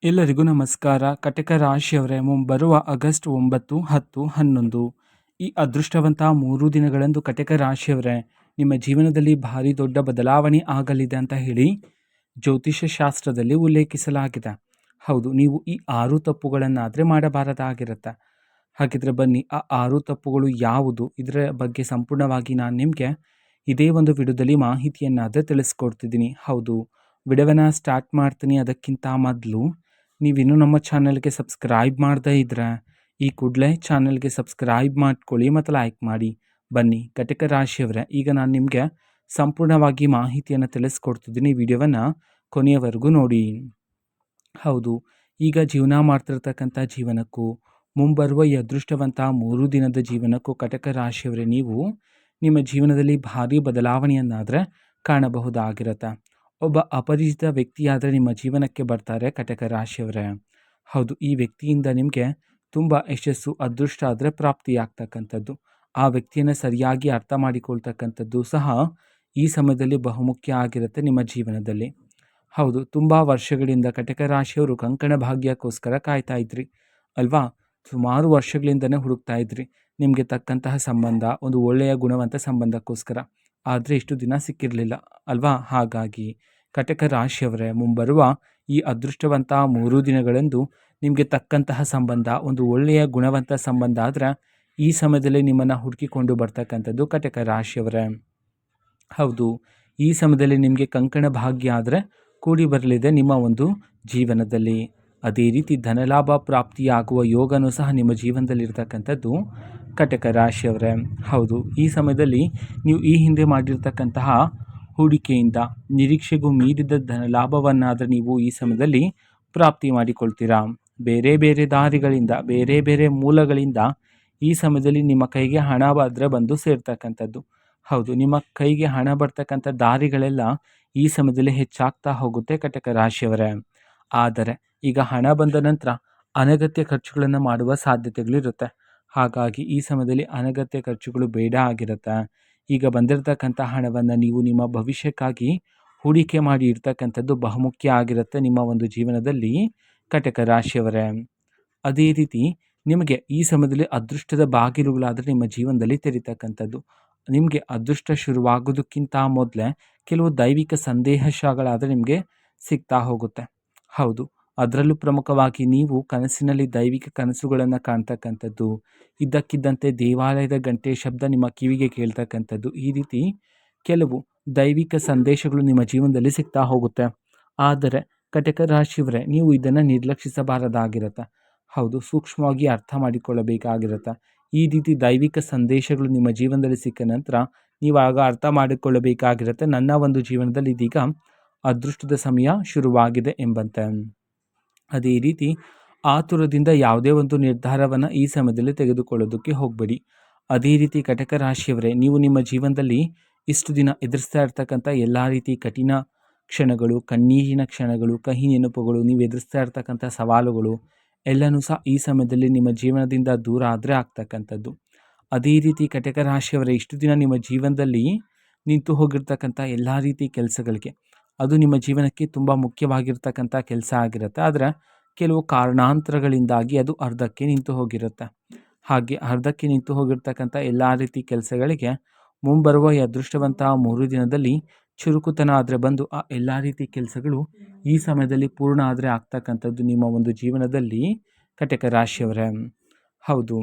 ಎಲ್ಲರಿಗೂ ನಮಸ್ಕಾರ. ಕಟಕ ರಾಶಿಯವರೇ, ಮುಂಬರುವ ಆಗಸ್ಟ್ 9, 10, 11 ಈ ಅದೃಷ್ಟವಂತ 3 ದಿನಗಳಂದು ಕಟಕ ರಾಶಿಯವರೇ ನಿಮ್ಮ ಜೀವನದಲ್ಲಿ ಭಾರಿ ದೊಡ್ಡ ಬದಲಾವಣೆ ಆಗಲಿದೆ ಅಂತ ಹೇಳಿ ಜ್ಯೋತಿಷ್ಯ ಶಾಸ್ತ್ರದಲ್ಲಿ ಉಲ್ಲೇಖಿಸಲಾಗಿದೆ. ಹೌದು, ನೀವು ಈ 6 ತಪ್ಪುಗಳನ್ನಾದರೆ ಮಾಡಬಾರದಾಗಿರುತ್ತೆ. ಹಾಗಿದ್ರೆ ಬನ್ನಿ, ಆ 6 ತಪ್ಪುಗಳು ಯಾವುದು, ಇದರ ಬಗ್ಗೆ ಸಂಪೂರ್ಣವಾಗಿ ನಾನು ನಿಮಗೆ ಇದೇ ಒಂದು ವಿಡಿಯೋದಲ್ಲಿ ಮಾಹಿತಿಯನ್ನಾದರೆ ತಿಳಿಸ್ಕೊಡ್ತಿದ್ದೀನಿ. ಹೌದು, ವಿಡಿಯೋವನ್ನು ಸ್ಟಾರ್ಟ್ ಮಾಡ್ತೀನಿ. ಅದಕ್ಕಿಂತ ಮೊದಲು ನೀವಿನ್ನೂ ನಮ್ಮ ಚಾನಲ್ಗೆ ಸಬ್ಸ್ಕ್ರೈಬ್ ಮಾಡದೇ ಇದ್ದರೆ ಈ ಕೂಡಲೇ ಚಾನಲ್ಗೆ ಸಬ್ಸ್ಕ್ರೈಬ್ ಮಾಡ್ಕೊಳ್ಳಿ ಮತ್ತು ಲೈಕ್ ಮಾಡಿ. ಬನ್ನಿ ಕಟಕ ರಾಶಿಯವರೇ, ಈಗ ನಾನು ನಿಮಗೆ ಸಂಪೂರ್ಣವಾಗಿ ಮಾಹಿತಿಯನ್ನು ತಿಳಿಸ್ಕೊಡ್ತಿದ್ದೀನಿ. ವಿಡಿಯೋವನ್ನು ಕೊನೆಯವರೆಗೂ ನೋಡಿ. ಹೌದು, ಈಗ ಜೀವನ ಮಾಡ್ತಿರ್ತಕ್ಕಂಥ ಜೀವನಕ್ಕೂ ಮುಂಬರುವ ಈ ಅದೃಷ್ಟವಂತ 3 ದಿನದ ಜೀವನಕ್ಕೂ ಕಟಕ ರಾಶಿಯವರೇ ನೀವು ನಿಮ್ಮ ಜೀವನದಲ್ಲಿ ಭಾರಿ ಬದಲಾವಣೆಯನ್ನಾದರೆ ಕಾಣಬಹುದಾಗಿರುತ್ತೆ. ಒಬ್ಬ ಅಪರಿಚಿತ ವ್ಯಕ್ತಿಯಾದರೆ ನಿಮ್ಮ ಜೀವನಕ್ಕೆ ಬರ್ತಾರೆ ಕಟಕ ರಾಶಿಯವರೇ. ಹೌದು, ಈ ವ್ಯಕ್ತಿಯಿಂದ ನಿಮಗೆ ತುಂಬ ಯಶಸ್ಸು, ಅದೃಷ್ಟ ಆದರೆ ಪ್ರಾಪ್ತಿಯಾಗ್ತಕ್ಕಂಥದ್ದು. ಆ ವ್ಯಕ್ತಿಯನ್ನು ಸರಿಯಾಗಿ ಅರ್ಥ ಮಾಡಿಕೊಳ್ತಕ್ಕಂಥದ್ದು ಸಹ ಈ ಸಮಯದಲ್ಲಿ ಬಹುಮುಖ್ಯ ಆಗಿರುತ್ತೆ ನಿಮ್ಮ ಜೀವನದಲ್ಲಿ. ಹೌದು, ತುಂಬ ವರ್ಷಗಳಿಂದ ಕಟಕ ರಾಶಿಯವರು ಕಂಕಣ ಭಾಗ್ಯಕ್ಕೋಸ್ಕರ ಕಾಯ್ತಾ ಇದ್ರಿ ಅಲ್ವಾ? ಸುಮಾರು ವರ್ಷಗಳಿಂದನೇ ಹುಡುಕ್ತಾ ಇದ್ರಿ ನಿಮಗೆ ತಕ್ಕಂತಹ ಸಂಬಂಧ, ಒಂದು ಒಳ್ಳೆಯ ಗುಣವಂತ ಸಂಬಂಧಕ್ಕೋಸ್ಕರ. ಆದರೆ ಇಷ್ಟು ದಿನ ಸಿಕ್ಕಿರಲಿಲ್ಲ ಅಲ್ವಾ? ಹಾಗಾಗಿ ಕಟಕ ರಾಶಿಯವರೇ, ಮುಂಬರುವ ಈ ಅದೃಷ್ಟವಂತ 3 ದಿನಗಳಂದು ನಿಮಗೆ ತಕ್ಕಂತಹ ಸಂಬಂಧ, ಒಂದು ಒಳ್ಳೆಯ ಗುಣವಂತ ಸಂಬಂಧ ಆದರೆ ಈ ಸಮಯದಲ್ಲಿ ನಿಮ್ಮನ್ನು ಹುಡುಕಿಕೊಂಡು ಬರ್ತಕ್ಕಂಥದ್ದು ಕಟಕ ರಾಶಿಯವರೇ. ಹೌದು, ಈ ಸಮಯದಲ್ಲಿ ನಿಮಗೆ ಕಂಕಣ ಭಾಗ್ಯ ಆದರೆ ಕೂಡಿ ಬರಲಿದೆ ನಿಮ್ಮ ಒಂದು ಜೀವನದಲ್ಲಿ. ಅದೇ ರೀತಿ ಧನಲಾಭ ಪ್ರಾಪ್ತಿಯಾಗುವ ಯೋಗನೂ ಸಹ ನಿಮ್ಮ ಜೀವನದಲ್ಲಿರ್ತಕ್ಕಂಥದ್ದು ಕಟಕ ರಾಶಿಯವರೇ. ಹೌದು, ಈ ಸಮಯದಲ್ಲಿ ನೀವು ಈ ಹಿಂದೆ ಮಾಡಿರ್ತಕ್ಕಂತಹ ಹೂಡಿಕೆಯಿಂದ ನಿರೀಕ್ಷೆಗೂ ಮೀರಿದ ಧನಲಾಭವನ್ನಾದರೆ ನೀವು ಈ ಸಮಯದಲ್ಲಿ ಪ್ರಾಪ್ತಿ ಮಾಡಿಕೊಳ್ತೀರಾ. ಬೇರೆ ಬೇರೆ ದಾರಿಗಳಿಂದ, ಬೇರೆ ಬೇರೆ ಮೂಲಗಳಿಂದ ಈ ಸಮಯದಲ್ಲಿ ನಿಮ್ಮ ಕೈಗೆ ಹಣ ಆದರೆ ಬಂದು ಸೇರ್ತಕ್ಕಂಥದ್ದು. ಹೌದು, ನಿಮ್ಮ ಕೈಗೆ ಹಣ ಬರ್ತಕ್ಕಂಥ ದಾರಿಗಳೆಲ್ಲ ಈ ಸಮಯದಲ್ಲಿ ಹೆಚ್ಚಾಗ್ತಾ ಹೋಗುತ್ತೆ ಕಟಕ ರಾಶಿಯವರೇ. ಆದರೆ ಈಗ ಹಣ ಬಂದ ನಂತರ ಅನಗತ್ಯ ಖರ್ಚುಗಳನ್ನು ಮಾಡುವ ಸಾಧ್ಯತೆಗಳಿರುತ್ತೆ. ಹಾಗಾಗಿ ಈ ಸಮಯದಲ್ಲಿ ಅನಗತ್ಯ ಖರ್ಚುಗಳು ಬೇಡ ಆಗಿರುತ್ತೆ. ಈಗ ಬಂದಿರತಕ್ಕಂಥ ಹಣವನ್ನು ನೀವು ನಿಮ್ಮ ಭವಿಷ್ಯಕ್ಕಾಗಿ ಹೂಡಿಕೆ ಮಾಡಿ ಇರ್ತಕ್ಕಂಥದ್ದು ಬಹುಮುಖ್ಯ ಆಗಿರುತ್ತೆ ನಿಮ್ಮ ಒಂದು ಜೀವನದಲ್ಲಿ ಕಟಕ ರಾಶಿಯವರೇ. ಅದೇ ರೀತಿ ನಿಮಗೆ ಈ ಸಮಯದಲ್ಲಿ ಅದೃಷ್ಟದ ಬಾಗಿಲುಗಳಾದರೆ ನಿಮ್ಮ ಜೀವನದಲ್ಲಿ ತೆರೀತಕ್ಕಂಥದ್ದು. ನಿಮಗೆ ಅದೃಷ್ಟ ಶುರುವಾಗೋದಕ್ಕಿಂತ ಮೊದಲೇ ಕೆಲವು ದೈವಿಕ ಸಂದೇಶಗಳಾದರೆ ನಿಮಗೆ ಸಿಗ್ತಾ ಹೋಗುತ್ತೆ. ಹೌದು, ಅದರಲ್ಲೂ ಪ್ರಮುಖವಾಗಿ ನೀವು ಕನಸಿನಲ್ಲಿ ದೈವಿಕ ಕನಸುಗಳನ್ನು ಕಾಣ್ತಕ್ಕಂಥದ್ದು, ಇದ್ದಕ್ಕಿದ್ದಂತೆ ದೇವಾಲಯದ ಗಂಟೆ ಶಬ್ದ ನಿಮ್ಮ ಕಿವಿಗೆ ಕೇಳ್ತಕ್ಕಂಥದ್ದು, ಈ ರೀತಿ ಕೆಲವು ದೈವಿಕ ಸಂದೇಶಗಳು ನಿಮ್ಮ ಜೀವನದಲ್ಲಿ ಸಿಗ್ತಾ ಹೋಗುತ್ತೆ. ಆದರೆ ಕಟಕ ರಾಶಿಯವರೇ, ನೀವು ಇದನ್ನು ನಿರ್ಲಕ್ಷಿಸಬಾರದಾಗಿರುತ್ತೆ. ಹೌದು, ಸೂಕ್ಷ್ಮವಾಗಿ ಅರ್ಥ ಮಾಡಿಕೊಳ್ಳಬೇಕಾಗಿರುತ್ತೆ. ಈ ರೀತಿ ದೈವಿಕ ಸಂದೇಶಗಳು ನಿಮ್ಮ ಜೀವನದಲ್ಲಿ ಸಿಕ್ಕ ನಂತರ ನೀವು ಆಗ ಅರ್ಥ ಮಾಡಿಕೊಳ್ಳಬೇಕಾಗಿರುತ್ತೆ, ನನ್ನ ಒಂದು ಜೀವನದಲ್ಲಿ ಇದೀಗ ಅದೃಷ್ಟದ ಸಮಯ ಶುರುವಾಗಿದೆ ಎಂಬಂತೆ. ಅದೇ ರೀತಿ ಆತುರದಿಂದ ಯಾವುದೇ ಒಂದು ನಿರ್ಧಾರವನ್ನು ಈ ಸಮಯದಲ್ಲಿ ತೆಗೆದುಕೊಳ್ಳೋದಕ್ಕೆ ಹೋಗಬೇಡಿ. ಅದೇ ರೀತಿ ಕಟಕ ರಾಶಿಯವರೇ, ನೀವು ನಿಮ್ಮ ಜೀವನದಲ್ಲಿ ಇಷ್ಟು ದಿನ ಎದುರಿಸ್ತಾ ಇರ್ತಕ್ಕಂಥ ಎಲ್ಲ ರೀತಿ ಕಠಿಣ ಕ್ಷಣಗಳು, ಕಣ್ಣೀರಿನ ಕ್ಷಣಗಳು, ಕಹಿ ನೆನಪುಗಳು, ನೀವು ಎದುರಿಸ್ತಾ ಇರ್ತಕ್ಕಂಥ ಸವಾಲುಗಳು ಎಲ್ಲನೂ ಸಹ ಈ ಸಮಯದಲ್ಲಿ ನಿಮ್ಮ ಜೀವನದಿಂದ ದೂರ ಆದರೆ ಆಗ್ತಕ್ಕಂಥದ್ದು. ಅದೇ ರೀತಿ ಕಟಕ ರಾಶಿಯವರೇ, ಇಷ್ಟು ದಿನ ನಿಮ್ಮ ಜೀವನದಲ್ಲಿ ನಿಂತು ಹೋಗಿರ್ತಕ್ಕಂಥ ಎಲ್ಲ ರೀತಿ ಕೆಲಸಗಳಿಗೆ, ಅದು ನಿಮ್ಮ ಜೀವನಕ್ಕೆ ತುಂಬ ಮುಖ್ಯವಾಗಿರ್ತಕ್ಕಂಥ ಕೆಲಸ ಆಗಿರುತ್ತೆ. ಆದರೆ ಕೆಲವು ಕಾರಣಾಂತರಗಳಿಂದಾಗಿ ಅದು ಅರ್ಧಕ್ಕೆ ನಿಂತು ಹೋಗಿರುತ್ತೆ. ಹಾಗೆ ಅರ್ಧಕ್ಕೆ ನಿಂತು ಹೋಗಿರ್ತಕ್ಕಂಥ ಎಲ್ಲ ರೀತಿ ಕೆಲಸಗಳಿಗೆ ಮುಂಬರುವ ಈ ಅದೃಷ್ಟವಂತ 3 ದಿನದಲ್ಲಿ ಚುರುಕುತನ ಆದರೆ ಬಂದು ಆ ಎಲ್ಲ ರೀತಿ ಕೆಲಸಗಳು ಈ ಸಮಯದಲ್ಲಿ ಪೂರ್ಣ ಆದರೆ ಆಗ್ತಕ್ಕಂಥದ್ದು ನಿಮ್ಮ ಒಂದು ಜೀವನದಲ್ಲಿ ಕಟಕ ರಾಶಿಯವರೇ. ಹೌದು,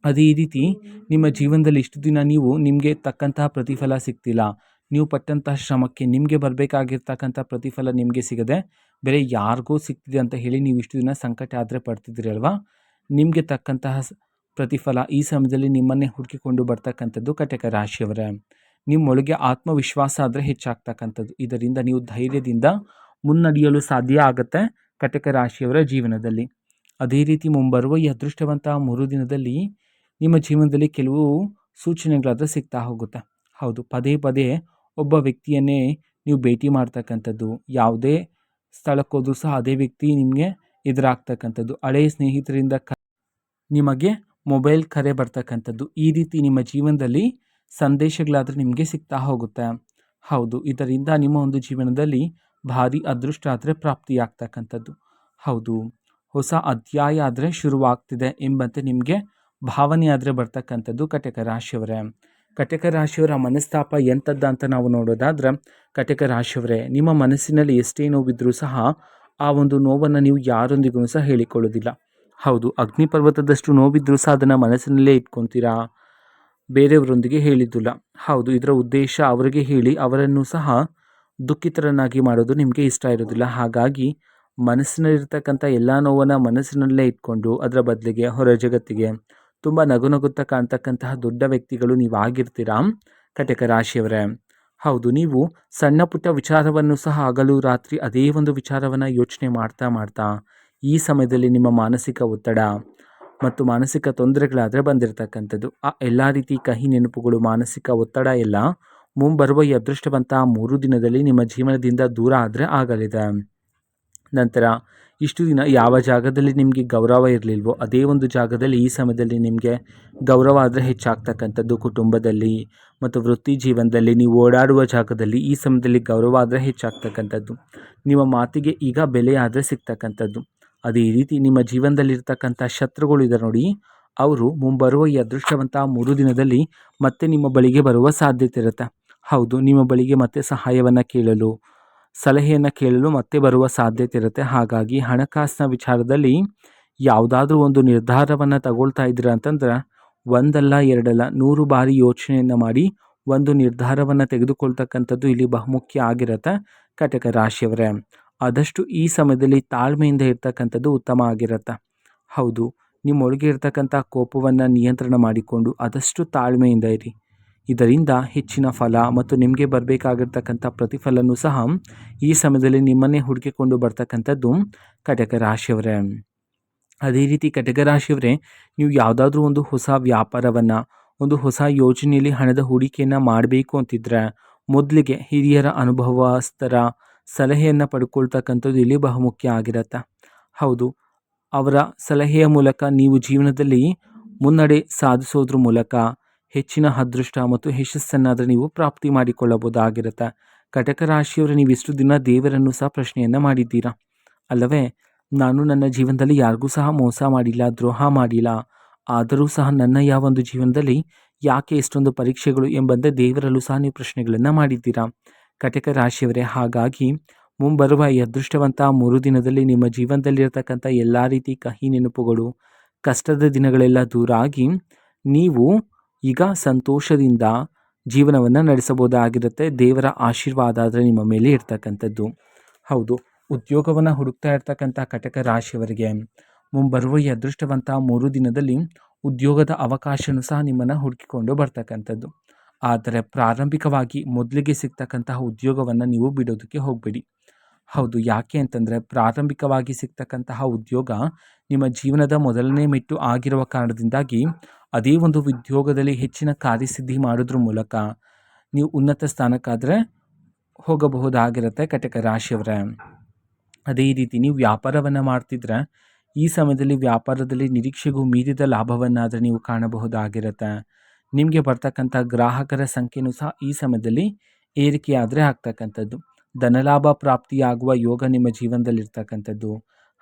ಅದೇ ರೀತಿ ನಿಮ್ಮ ಜೀವನದಲ್ಲಿ ಇಷ್ಟು ದಿನ ನೀವು ನಿಮಗೆ ತಕ್ಕಂತಹ ಪ್ರತಿಫಲ ಸಿಗ್ತಿಲ್ಲ, ನೀವು ಪಟ್ಟಂತಹ ಶ್ರಮಕ್ಕೆ ನಿಮಗೆ ಬರಬೇಕಾಗಿರ್ತಕ್ಕಂಥ ಪ್ರತಿಫಲ ನಿಮಗೆ ಸಿಗದೆ ಬೇರೆ ಯಾರಿಗೂ ಸಿಗ್ತಿದೆ ಅಂತ ಹೇಳಿ ನೀವು ಇಷ್ಟು ದಿನ ಸಂಕಟ ಆದರೆ ಪಡ್ತಿದ್ದೀರಿ ಅಲ್ವಾ? ನಿಮಗೆ ತಕ್ಕಂತಹ ಪ್ರತಿಫಲ ಈ ಸಮಯದಲ್ಲಿ ನಿಮ್ಮನ್ನೇ ಹುಡುಕಿಕೊಂಡು ಬರ್ತಕ್ಕಂಥದ್ದು ಕಟಕ ರಾಶಿಯವರೇ. ನಿಮ್ಮೊಳಗೆ ಆತ್ಮವಿಶ್ವಾಸ ಆದರೆ ಹೆಚ್ಚಾಗ್ತಕ್ಕಂಥದ್ದು, ಇದರಿಂದ ನೀವು ಧೈರ್ಯದಿಂದ ಮುನ್ನಡೆಯಲು ಸಾಧ್ಯ ಆಗುತ್ತೆ ಕಟಕ ರಾಶಿಯವರ ಜೀವನದಲ್ಲಿ. ಅದೇ ರೀತಿ ಮುಂಬರುವ ಈ ಅದೃಷ್ಟವಂತ 3 ದಿನದಲ್ಲಿ ನಿಮ್ಮ ಜೀವನದಲ್ಲಿ ಕೆಲವು ಸೂಚನೆಗಳಾದರೆ ಸಿಗ್ತಾ ಹೋಗುತ್ತೆ. ಹೌದು, ಪದೇ ಪದೇ ಒಬ್ಬ ವ್ಯಕ್ತಿಯನ್ನೇ ನೀವು ಭೇಟಿ ಮಾಡ್ತಕ್ಕಂಥದ್ದು, ಯಾವುದೇ ಸ್ಥಳಕ್ಕೋದ್ರೂ ಸಹ ಅದೇ ವ್ಯಕ್ತಿ ನಿಮಗೆ ಎದುರಾಗ್ತಕ್ಕಂಥದ್ದು, ಹಳೆಯ ಸ್ನೇಹಿತರಿಂದ ನಿಮಗೆ ಮೊಬೈಲ್ ಕರೆ ಬರ್ತಕ್ಕಂಥದ್ದು, ಈ ರೀತಿ ನಿಮ್ಮ ಜೀವನದಲ್ಲಿ ಸಂದೇಶಗಳಾದರೆ ನಿಮಗೆ ಸಿಗ್ತಾ ಹೋಗುತ್ತೆ. ಹೌದು, ಇದರಿಂದ ನಿಮ್ಮ ಒಂದು ಜೀವನದಲ್ಲಿ ಭಾರಿ ಅದೃಷ್ಟ ಆದರೆ ಪ್ರಾಪ್ತಿಯಾಗ್ತಕ್ಕಂಥದ್ದು. ಹೌದು, ಹೊಸ ಅಧ್ಯಾಯ ಆದರೆ ಶುರುವಾಗ್ತಿದೆ ಎಂಬಂತೆ ನಿಮಗೆ ಭಾವನೆ ಆದರೆ ಬರ್ತಕ್ಕಂಥದ್ದು ಕಟಕ ರಾಶಿಯವರೇ. ಕಟಕ ರಾಶಿಯವರ ಮನಸ್ತಾಪ ಎಂಥದ್ದು ಅಂತ ನಾವು ನೋಡೋದಾದ್ರೆ, ಕಟಕ ರಾಶಿಯವರೇ, ನಿಮ್ಮ ಮನಸ್ಸಿನಲ್ಲಿ ಎಷ್ಟೇ ನೋವಿದ್ರೂ ಸಹ ಆ ಒಂದು ನೋವನ್ನು ನೀವು ಯಾರೊಂದಿಗೂ ಸಹ ಹೇಳಿಕೊಳ್ಳೋದಿಲ್ಲ. ಹೌದು, ಅಗ್ನಿಪರ್ವತದಷ್ಟು ನೋವಿದ್ರೂ ಸಹ ಅದನ್ನು ಮನಸ್ಸಿನಲ್ಲೇ ಇಟ್ಕೊತೀರಾ, ಬೇರೆಯವರೊಂದಿಗೆ ಹೇಳಿದ್ದಿಲ್ಲ. ಹೌದು, ಇದರ ಉದ್ದೇಶ ಅವರಿಗೆ ಹೇಳಿ ಅವರನ್ನು ಸಹ ದುಃಖಿತರನ್ನಾಗಿ ಮಾಡೋದು ನಿಮಗೆ ಇಷ್ಟ ಇರೋದಿಲ್ಲ. ಹಾಗಾಗಿ ಮನಸ್ಸಿನಲ್ಲಿರ್ತಕ್ಕಂಥ ಎಲ್ಲ ನೋವನ್ನು ಮನಸ್ಸಿನಲ್ಲೇ ಇಟ್ಕೊಂಡು ಅದರ ಬದಲಿಗೆ ಹೊರ ಜಗತ್ತಿಗೆ ತುಂಬ ನಗುತ್ತಾ ಕಾಣ್ತಕ್ಕಂತಹ ದೊಡ್ಡ ವ್ಯಕ್ತಿಗಳು ನೀವಾಗಿರ್ತೀರಾ ಕಟಕ ರಾಶಿಯವರೇ. ಹೌದು, ನೀವು ಸಣ್ಣ ಪುಟ್ಟ ವಿಚಾರವನ್ನು ಸಹ ಹಗಲು ರಾತ್ರಿ ಅದೇ ಒಂದು ವಿಚಾರವನ್ನು ಯೋಚನೆ ಮಾಡ್ತಾ ಮಾಡ್ತಾ ಈ ಸಮಯದಲ್ಲಿ ನಿಮ್ಮ ಮಾನಸಿಕ ಒತ್ತಡ ಮತ್ತು ಮಾನಸಿಕ ತೊಂದರೆಗಳಾದರೆ ಬಂದಿರತಕ್ಕಂಥದ್ದು. ಆ ಎಲ್ಲ ರೀತಿ ಕಹಿ ನೆನಪುಗಳು, ಮಾನಸಿಕ ಒತ್ತಡ ಎಲ್ಲ ಮುಂಬರುವ ಈ ಅದೃಷ್ಟವಂತ 3 ದಿನದಲ್ಲಿ ನಿಮ್ಮ ಜೀವನದಿಂದ ದೂರ ಆದರೆ ಆಗಲಿದೆ. ನಂತರ ಇಷ್ಟು ದಿನ ಯಾವ ಜಾಗದಲ್ಲಿ ನಿಮಗೆ ಗೌರವ ಇರಲಿಲ್ವೋ ಅದೇ ಒಂದು ಜಾಗದಲ್ಲಿ ಈ ಸಮಯದಲ್ಲಿ ನಿಮಗೆ ಗೌರವ ಆದರೆ ಹೆಚ್ಚಾಗ್ತಕ್ಕಂಥದ್ದು. ಕುಟುಂಬದಲ್ಲಿ ಮತ್ತು ವೃತ್ತಿ ಜೀವನದಲ್ಲಿ ನೀವು ಓಡಾಡುವ ಜಾಗದಲ್ಲಿ ಈ ಸಮಯದಲ್ಲಿ ಗೌರವ ಆದರೆ ಹೆಚ್ಚಾಗ್ತಕ್ಕಂಥದ್ದು. ನಿಮ್ಮ ಮಾತಿಗೆ ಈಗ ಬೆಲೆ ಆದರೆ ಸಿಗ್ತಕ್ಕಂಥದ್ದು. ಅದೇ ರೀತಿ ನಿಮ್ಮ ಜೀವನದಲ್ಲಿರ್ತಕ್ಕಂಥ ಶತ್ರುಗಳು ಇದ್ದಾರೆ ನೋಡಿ, ಅವರು ಮುಂಬರುವ ಈ ಅದೃಷ್ಟವಂತ 3 ದಿನದಲ್ಲಿ ಮತ್ತೆ ನಿಮ್ಮ ಬಳಿಗೆ ಬರುವ ಸಾಧ್ಯತೆ ಇರುತ್ತೆ. ಹೌದು, ನಿಮ್ಮ ಬಳಿಗೆ ಮತ್ತೆ ಸಹಾಯವನ್ನು ಕೇಳಲು, ಸಲಹೆಯನ್ನು ಕೇಳಲು ಮತ್ತೆ ಬರುವ ಸಾಧ್ಯತೆ ಇರುತ್ತೆ. ಹಾಗಾಗಿ ಹಣಕಾಸಿನ ವಿಚಾರದಲ್ಲಿ ಯಾವುದಾದ್ರೂ ಒಂದು ನಿರ್ಧಾರವನ್ನು ತಗೊಳ್ತಾ ಇದ್ದೀರಾ ಅಂತಂದ್ರೆ ಒಂದಲ್ಲ ಎರಡಲ್ಲ 100 ಬಾರಿ ಯೋಚನೆಯನ್ನು ಮಾಡಿ ಒಂದು ನಿರ್ಧಾರವನ್ನು ತೆಗೆದುಕೊಳ್ತಕ್ಕಂಥದ್ದು ಇಲ್ಲಿ ಬಹುಮುಖ್ಯ ಆಗಿರುತ್ತೆ ಕಟಕ ರಾಶಿಯವರೇ. ಆದಷ್ಟು ಈ ಸಮಯದಲ್ಲಿ ತಾಳ್ಮೆಯಿಂದ ಇರ್ತಕ್ಕಂಥದ್ದು ಉತ್ತಮ ಆಗಿರುತ್ತೆ. ಹೌದು, ನಿಮ್ಮೊಳಗೆ ಇರ್ತಕ್ಕಂಥ ಕೋಪವನ್ನು ನಿಯಂತ್ರಣ ಮಾಡಿಕೊಂಡು ಆದಷ್ಟು ತಾಳ್ಮೆಯಿಂದ ಇರಿ. ಇದರಿಂದ ಹೆಚ್ಚಿನ ಫಲ ಮತ್ತು ನಿಮಗೆ ಬರಬೇಕಾಗಿರ್ತಕ್ಕಂಥ ಪ್ರತಿಫಲನೂ ಸಹ ಈ ಸಮಯದಲ್ಲಿ ನಿಮ್ಮನ್ನೇ ಹುಡುಕಿಕೊಂಡು ಬರ್ತಕ್ಕಂಥದ್ದು ಕಟಕ ರಾಶಿಯವರೇ. ಅದೇ ರೀತಿ ಕಟಕ ರಾಶಿಯವರೇ, ನೀವು ಯಾವುದಾದ್ರೂ ಒಂದು ಹೊಸ ವ್ಯಾಪಾರವನ್ನು, ಒಂದು ಹೊಸ ಯೋಜನೆಯಲ್ಲಿ ಹಣದ ಹೂಡಿಕೆಯನ್ನು ಮಾಡಬೇಕು ಅಂತಿದ್ರೆ ಮೊದಲಿಗೆ ಹಿರಿಯರ ಅನುಭವಸ್ಥರ ಸಲಹೆಯನ್ನು ಪಡ್ಕೊಳ್ತಕ್ಕಂಥದ್ದು ಇಲ್ಲಿ ಬಹುಮುಖ್ಯ ಆಗಿರುತ್ತೆ. ಹೌದು, ಅವರ ಸಲಹೆಯ ಮೂಲಕ ನೀವು ಜೀವನದಲ್ಲಿ ಮುನ್ನಡೆ ಸಾಧಿಸೋದ್ರ ಮೂಲಕ ಹೆಚ್ಚಿನ ಅದೃಷ್ಟ ಮತ್ತು ಯಶಸ್ಸನ್ನಾದರೆ ನೀವು ಪ್ರಾಪ್ತಿ ಮಾಡಿಕೊಳ್ಳಬಹುದಾಗಿರುತ್ತೆ. ಕಟಕ ರಾಶಿಯವರು, ನೀವು ಇಷ್ಟು ದಿನ ದೇವರನ್ನು ಸಹ ಪ್ರಶ್ನೆಯನ್ನು ಮಾಡಿದ್ದೀರಾ ಅಲ್ಲವೇ? ನಾನು ನನ್ನ ಜೀವನದಲ್ಲಿ ಯಾರಿಗೂ ಸಹ ಮೋಸ ಮಾಡಿಲ್ಲ, ದ್ರೋಹ ಮಾಡಿಲ್ಲ, ಆದರೂ ಸಹ ನನ್ನ ಯಾವೊಂದು ಜೀವನದಲ್ಲಿ ಯಾಕೆ ಇಷ್ಟೊಂದು ಪರೀಕ್ಷೆಗಳು ಎಂಬಂತೆ ದೇವರಲ್ಲೂ ಸಹ ನೀವು ಪ್ರಶ್ನೆಗಳನ್ನು ಮಾಡಿದ್ದೀರಾ ಕಟಕ ರಾಶಿಯವರೇ. ಹಾಗಾಗಿ ಮುಂಬರುವ ಈ ಅದೃಷ್ಟವಂತ 3 ದಿನದಲ್ಲಿ ನಿಮ್ಮ ಜೀವನದಲ್ಲಿರ್ತಕ್ಕಂಥ ಎಲ್ಲ ರೀತಿ ಕಹಿ ನೆನಪುಗಳು, ಕಷ್ಟದ ದಿನಗಳೆಲ್ಲ ದೂರ ಆಗಿ ನೀವು ಈಗ ಸಂತೋಷದಿಂದ ಜೀವನವನ್ನು ನಡೆಸಬಹುದಾಗಿರುತ್ತೆ. ದೇವರ ಆಶೀರ್ವಾದ ಆದರೆ ನಿಮ್ಮ ಮೇಲೆ ಇರ್ತಕ್ಕಂಥದ್ದು. ಹೌದು, ಉದ್ಯೋಗವನ್ನು ಹುಡುಕ್ತಾ ಇರ್ತಕ್ಕಂಥ ಕಟಕ ರಾಶಿಯವರಿಗೆ ಮುಂಬರುವ ಈ ಅದೃಷ್ಟವಂತ 3 ದಿನದಲ್ಲಿ ಉದ್ಯೋಗದ ಅವಕಾಶನೂ ಸಹ ನಿಮ್ಮನ್ನು ಹುಡುಕಿಕೊಂಡು ಬರ್ತಕ್ಕಂಥದ್ದು. ಆದರೆ ಪ್ರಾರಂಭಿಕವಾಗಿ ಮೊದಲಿಗೆ ಸಿಗ್ತಕ್ಕಂತಹ ಉದ್ಯೋಗವನ್ನು ನೀವು ಬಿಡೋದಕ್ಕೆ ಹೋಗಬೇಡಿ. ಹೌದು, ಯಾಕೆ ಅಂತಂದರೆ ಪ್ರಾರಂಭಿಕವಾಗಿ ಸಿಗ್ತಕ್ಕಂತಹ ಉದ್ಯೋಗ ನಿಮ್ಮ ಜೀವನದ ಮೊದಲನೇ ಮೆಟ್ಟು ಆಗಿರುವ ಕಾರಣದಿಂದಾಗಿ ಅದೇ ಒಂದು ಉದ್ಯೋಗದಲ್ಲಿ ಹೆಚ್ಚಿನ ಕಾರ್ಯಸಿದ್ಧಿ ಮಾಡೋದ್ರ ಮೂಲಕ ನೀವು ಉನ್ನತ ಸ್ಥಾನಕ್ಕಾದರೆ ಹೋಗಬಹುದಾಗಿರುತ್ತೆ ಕಟಕ ರಾಶಿಯವರೇ. ಅದೇ ರೀತಿ ನೀವು ವ್ಯಾಪಾರವನ್ನು ಮಾಡ್ತಿದ್ರೆ ಈ ಸಮಯದಲ್ಲಿ ವ್ಯಾಪಾರದಲ್ಲಿ ನಿರೀಕ್ಷೆಗೂ ಮೀರಿದ ಲಾಭವನ್ನಾದರೆ ನೀವು ಕಾಣಬಹುದಾಗಿರುತ್ತೆ. ನಿಮಗೆ ಬರ್ತಕ್ಕಂಥ ಗ್ರಾಹಕರ ಸಂಖ್ಯೆಯೂ ಸಹ ಈ ಸಮಯದಲ್ಲಿ ಏರಿಕೆಯಾದರೆ ಆಗ್ತಕ್ಕಂಥದ್ದು. ಧನಲಾಭ ಪ್ರಾಪ್ತಿಯಾಗುವ ಯೋಗ ನಿಮ್ಮ ಜೀವನದಲ್ಲಿರ್ತಕ್ಕಂಥದ್ದು.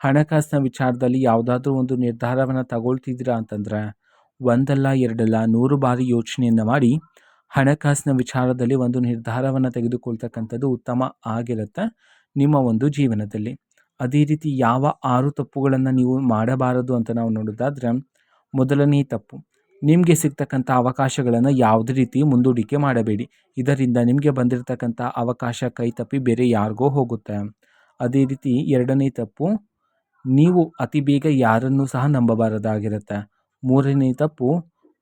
ಹಣಕಾಸಿನ ವಿಚಾರದಲ್ಲಿ ಯಾವುದಾದ್ರೂ ಒಂದು ನಿರ್ಧಾರವನ್ನು ತಗೊಳ್ತಿದ್ದೀರಾ ಅಂತಂದರೆ ಒಂದಲ್ಲ ಎರಡಲ್ಲ 100 ಬಾರಿ ಯೋಚನೆಯನ್ನು ಮಾಡಿ ಹಣಕಾಸಿನ ವಿಚಾರದಲ್ಲಿ ಒಂದು ನಿರ್ಧಾರವನ್ನು ತೆಗೆದುಕೊಳ್ತಕ್ಕಂಥದ್ದು ಉತ್ತಮ ಆಗಿರುತ್ತೆ ನಿಮ್ಮ ಒಂದು ಜೀವನದಲ್ಲಿ. ಅದೇ ರೀತಿ ಯಾವ 6 ತಪ್ಪುಗಳನ್ನು ನೀವು ಮಾಡಬಾರದು ಅಂತ ನಾವು ನೋಡೋದಾದರೆ, ಮೊದಲನೇ ತಪ್ಪು, ನಿಮಗೆ ಸಿಗ್ತಕ್ಕಂಥ ಅವಕಾಶಗಳನ್ನು ಯಾವುದೇ ರೀತಿ ಮುಂದೂಡಿಕೆ ಮಾಡಬೇಡಿ. ಇದರಿಂದ ನಿಮಗೆ ಬಂದಿರತಕ್ಕಂಥ ಅವಕಾಶ ಕೈ ತಪ್ಪಿ ಬೇರೆ ಯಾರಿಗೋ ಹೋಗುತ್ತೆ. ಅದೇ ರೀತಿ ಎರಡನೇ ತಪ್ಪು, ನೀವು ಅತಿ ಬೇಗ ಯಾರನ್ನೂ ಸಹ ನಂಬಬಾರದಾಗಿರುತ್ತೆ. ಮೂರನೇ ತಪ್ಪು,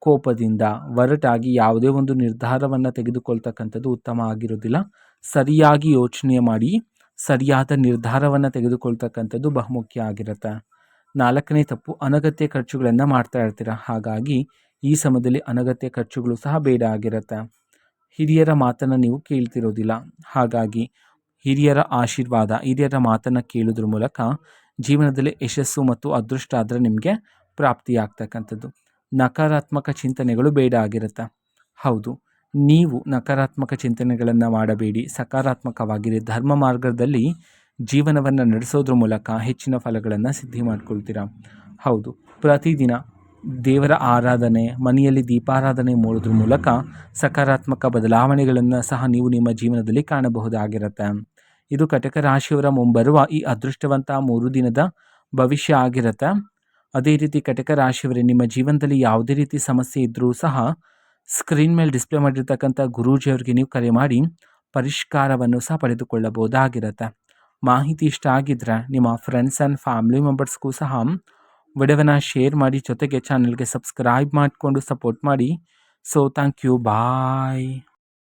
ಕೋಪದಿಂದ ಒರಟಾಗಿ ಯಾವುದೇ ಒಂದು ನಿರ್ಧಾರವನ್ನು ತೆಗೆದುಕೊಳ್ತಕ್ಕಂಥದ್ದು ಉತ್ತಮ ಆಗಿರೋದಿಲ್ಲ. ಸರಿಯಾಗಿ ಯೋಚನೆ ಮಾಡಿ ಸರಿಯಾದ ನಿರ್ಧಾರವನ್ನು ತೆಗೆದುಕೊಳ್ತಕ್ಕಂಥದ್ದು ಬಹುಮುಖ್ಯ ಆಗಿರುತ್ತೆ. ನಾಲ್ಕನೇ ತಪ್ಪು, ಅನಗತ್ಯ ಖರ್ಚುಗಳನ್ನು ಮಾಡ್ತಾ ಇರ್ತೀರ. ಹಾಗಾಗಿ ಈ ಸಮಯದಲ್ಲಿ ಅನಗತ್ಯ ಖರ್ಚುಗಳು ಸಹ ಬೇಡ ಆಗಿರುತ್ತೆ. ಹಿರಿಯರ ಮಾತನ್ನು ನೀವು ಕೇಳ್ತಿರೋದಿಲ್ಲ. ಹಾಗಾಗಿ ಹಿರಿಯರ ಆಶೀರ್ವಾದ, ಹಿರಿಯರ ಮಾತನ್ನು ಕೇಳೋದ್ರ ಮೂಲಕ ಜೀವನದಲ್ಲಿ ಯಶಸ್ಸು ಮತ್ತು ಅದೃಷ್ಟ ಆದರೆ ನಿಮಗೆ ಪ್ರಾಪ್ತಿಯಾಗ್ತಕ್ಕಂಥದ್ದು. ನಕಾರಾತ್ಮಕ ಚಿಂತನೆಗಳು ಬೇಡ ಆಗಿರುತ್ತೆ. ಹೌದು, ನೀವು ನಕಾರಾತ್ಮಕ ಚಿಂತನೆಗಳನ್ನು ಮಾಡಬೇಡಿ, ಸಕಾರಾತ್ಮಕವಾಗಿರಿ. ಧರ್ಮ ಮಾರ್ಗದಲ್ಲಿ ಜೀವನವನ್ನು ನಡೆಸೋದ್ರ ಮೂಲಕ ಹೆಚ್ಚಿನ ಫಲಗಳನ್ನು ಸಿದ್ಧಿ ಮಾಡ್ಕೊಳ್ತೀರಾ. ಹೌದು, ಪ್ರತಿದಿನ ದೇವರ ಆರಾಧನೆ, ಮನೆಯಲ್ಲಿ ದೀಪಾರಾಧನೆ ಮಾಡೋದ್ರ ಮೂಲಕ ಸಕಾರಾತ್ಮಕ ಬದಲಾವಣೆಗಳನ್ನು ಸಹ ನೀವು ನಿಮ್ಮ ಜೀವನದಲ್ಲಿ ಕಾಣಬಹುದಾಗಿರುತ್ತೆ. ಇದು ಕಟಕ ರಾಶಿಯವರ ಮುಂಬರುವ ಈ ಅದೃಷ್ಟವಂತ 3 ದಿನದ ಭವಿಷ್ಯ ಆಗಿರುತ್ತೆ. ಅದೇ ರೀತಿ ಕಟಕ ರಾಶಿಯವರೇ, ನಿಮ್ಮ ಜೀವನದಲ್ಲಿ ಯಾವುದೇ ರೀತಿ ಸಮಸ್ಯೆ ಇದ್ದರೂ ಸಹ ಸ್ಕ್ರೀನ್ ಮೇಲೆ ಡಿಸ್ಪ್ಲೇ ಮಾಡಿರ್ತಕ್ಕಂಥ ಗುರೂಜಿಯವರಿಗೆ ನೀವು ಕರೆ ಮಾಡಿ ಪರಿಷ್ಕಾರವನ್ನು ಸಹ ಪಡೆದುಕೊಳ್ಳಬಹುದಾಗಿರುತ್ತೆ. ಮಾಹಿತಿ ಇಷ್ಟ ಆಗಿದ್ರೆ ನಿಮ್ಮ ಫ್ರೆಂಡ್ಸ್ ಆ್ಯಂಡ್ ಫ್ಯಾಮಿಲಿ ಮೆಂಬರ್ಸ್ಗೂ ಸಹ ವಿಡಿಯೋವನ್ನು ಶೇರ್ ಮಾಡಿ, ಜೊತೆಗೆ ಚಾನಲ್ಗೆ ಸಬ್ಸ್ಕ್ರೈಬ್ ಮಾಡಿಕೊಂಡು ಸಪೋರ್ಟ್ ಮಾಡಿ. So thank you, bye.